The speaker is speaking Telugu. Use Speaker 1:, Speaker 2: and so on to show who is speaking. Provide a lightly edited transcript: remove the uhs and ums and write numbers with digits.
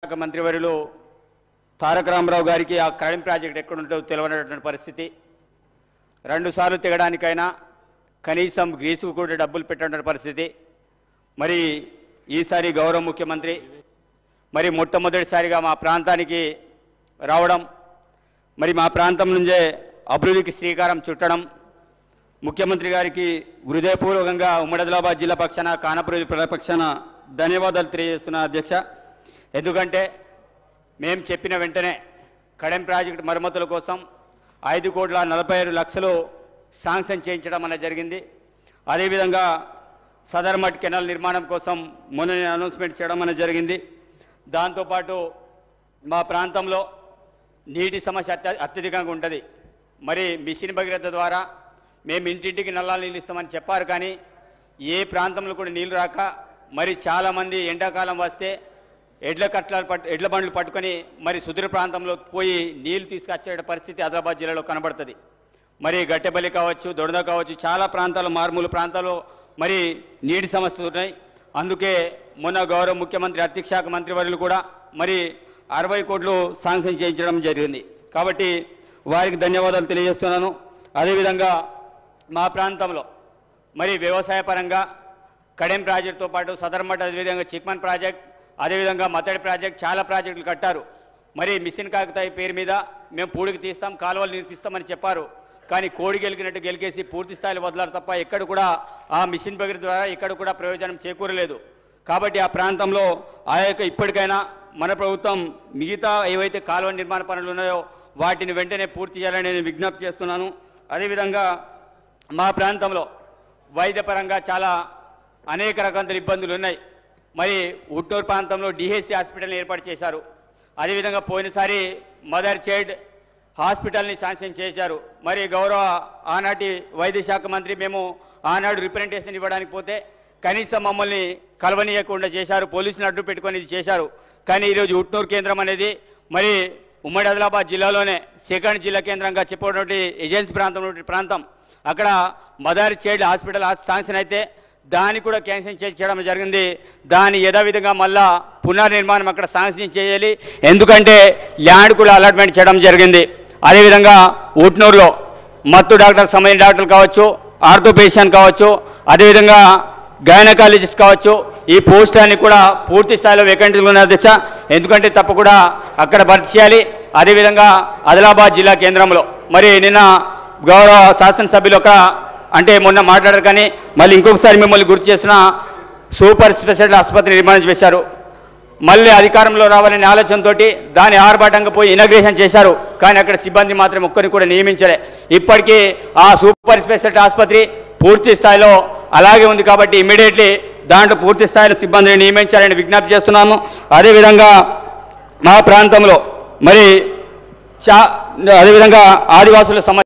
Speaker 1: శాఖ మంత్రివర్యులు తారక రామారావు గారికి ఆ కరెంట్ ప్రాజెక్ట్ ఎక్కడ ఉంటుందో తెలియనటువంటి పరిస్థితి. రెండు సార్లు తెగడానికైనా కనీసం గ్రీసుకు కూడా డబ్బులు పెట్టిన పరిస్థితి. మరి ఈసారి గౌరవ ముఖ్యమంత్రి మరి మొట్టమొదటిసారిగా మా ప్రాంతానికి రావడం, మరి మా ప్రాంతం నుంచే అభివృద్ధికి శ్రీకారం చుట్టడం, ముఖ్యమంత్రి గారికి హృదయపూర్వకంగా ఉమ్మడి ఆదిలాబాద్ జిల్లా పక్షాన కానపురి పక్షాన ధన్యవాదాలు తెలియజేస్తున్నా అధ్యక్ష. ఎందుకంటే మేము చెప్పిన వెంటనే కడెం ప్రాజెక్టు మరమ్మతుల కోసం 5,47,00,000 శాంక్షన్ చేయించడం అనేది జరిగింది. అదేవిధంగా సదర్మట్ కెనాల్ నిర్మాణం కోసం మొన్న అనౌన్స్మెంట్ చేయడం అనేది జరిగింది. దాంతోపాటు మా ప్రాంతంలో నీటి సమస్య అత్యధికంగా ఉంటుంది. మరి మిషన్ భగీరథ ద్వారా మేము ఇంటింటికి నల్లాలు నీళ్ళు ఇస్తామని చెప్పారు, కానీ ఏ ప్రాంతంలో కూడా నీళ్ళు రాక మరి చాలామంది ఎండాకాలం వస్తే ఎడ్ల బండ్లు పట్టుకొని మరి సుదూర ప్రాంతంలో పోయి నీళ్లు తీసుకొచ్చే పరిస్థితి ఆదిలాబాద్ జిల్లాలో కనబడుతుంది. మరి గట్టెపల్లి కావచ్చు, దొడద కావచ్చు, చాలా ప్రాంతాలు మారుమూల ప్రాంతాల్లో మరి నీటి సమస్యలు ఉన్నాయి. అందుకే మొన్న గౌరవ ముఖ్యమంత్రి ఆర్థిక శాఖ మంత్రివర్యులు కూడా మరి 60 కోట్లు శాంక్షన్ చేయించడం జరిగింది. కాబట్టి వారికి ధన్యవాదాలు తెలియజేస్తున్నాను. అదేవిధంగా మా ప్రాంతంలో మరి వ్యవసాయ పరంగా కడెం ప్రాజెక్టుతో పాటు సదర్మట్, అదేవిధంగా చిక్మన్ ప్రాజెక్ట్, అదేవిధంగా మత్తడి ప్రాజెక్ట్, చాలా ప్రాజెక్టులు కట్టారు. మరి మిషన్ కాకతాయి పేరు మీద మేము పూడికి తీస్తాం, కాలువలు నిర్మిస్తామని చెప్పారు. కానీ కోడి గెలికినట్టు గెలికేసి పూర్తి స్థాయిలో వదలారు తప్ప ఎక్కడ కూడా ఆ మిషన్ భగీరథ ద్వారా ఎక్కడ కూడా ప్రయోజనం చేకూరలేదు. కాబట్టి ఆ ప్రాంతంలో ఇప్పటికైనా మన ప్రభుత్వం మిగతా ఏవైతే కాలువ నిర్మాణ పనులు ఉన్నాయో వాటిని వెంటనే పూర్తి చేయాలని నేను విజ్ఞప్తి చేస్తున్నాను. అదేవిధంగా మా ప్రాంతంలో వైద్యపరంగా చాలా అనేక రకాల ఇబ్బందులు ఉన్నాయి. మరి ఉట్టూరు ప్రాంతంలో డిహెచ్సి హాస్పిటల్ని ఏర్పాటు చేశారు. అదేవిధంగా పోయినసారి మదర్ చైల్డ్ హాస్పిటల్ని శాంక్షన్ చేశారు. మరి గౌరవ ఆనాటి వైద్య శాఖ మంత్రి మేము ఆనాడు రిప్రజెంటేషన్ ఇవ్వడానికి పోతే కనీసం మమ్మల్ని కలవనీయకుండా చేశారు, పోలీసులను అడ్డు పెట్టుకొని ఇది చేశారు. కానీ ఈరోజు ఉట్నూరు కేంద్రం అనేది మరి ఉమ్మడి ఆదిలాబాద్ జిల్లాలోనే సెకండ్ జిల్లా కేంద్రంగా చెప్పినటువంటి ఏజెన్సీ ప్రాంతం అక్కడ మదర్ చైల్డ్ హాస్పిటల్ శాంక్షన్ అయితే దాన్ని కూడా క్యాన్సిల్ చేయడం జరిగింది. దాని యథావిధంగా మళ్ళా పునర్నిర్మాణం అక్కడ శాంక్షన్ చేయాలి, ఎందుకంటే ల్యాండ్ కూడా అలాట్మెంట్ చేయడం జరిగింది. అదేవిధంగా ఉట్నూరులో మత్తు డాక్టర్, సంబంధించిన డాక్టర్లు కావచ్చు, ఆర్థోపెడిషియన్ కావచ్చు, అదేవిధంగా గైనకాలజిస్ట్ కావచ్చు, ఈ పోస్టులన్నీ కూడా పూర్తి స్థాయిలో వేకెంట్లు ఉన్న అధ్యక్ష. ఎందుకంటే తప్పకుండా అక్కడ భర్తీ చేయాలి. అదేవిధంగా ఆదిలాబాద్ జిల్లా కేంద్రంలో మరి నిన్న గౌరవ శాసనసభ్యులు అంటే మొన్న మాట్లాడారు, కానీ మళ్ళీ ఇంకొకసారి మిమ్మల్ని గుర్తు చేస్తున్న సూపర్ స్పెషాలిటీ ఆసుపత్రి నిర్మాణం చేశారు. మళ్ళీ అధికారంలో రావాలనే ఆలోచనతో దాని ఆర్భాటంగా పోయి ఇనాగ్రేషన్ చేశారు, కానీ అక్కడ సిబ్బంది మాత్రం ఒక్కరిని కూడా నియమించలే. ఇప్పటికీ ఆ సూపర్ స్పెషాలిటీ ఆసుపత్రి పూర్తి స్థాయిలో అలాగే ఉంది. కాబట్టి ఇమ్మీడియట్లీ దాంట్లో పూర్తి స్థాయిలో సిబ్బందిని నియమించాలని విజ్ఞప్తి చేస్తున్నాము. అదేవిధంగా మా ప్రాంతంలో మరి అదేవిధంగా ఆదివాసుల సమస్య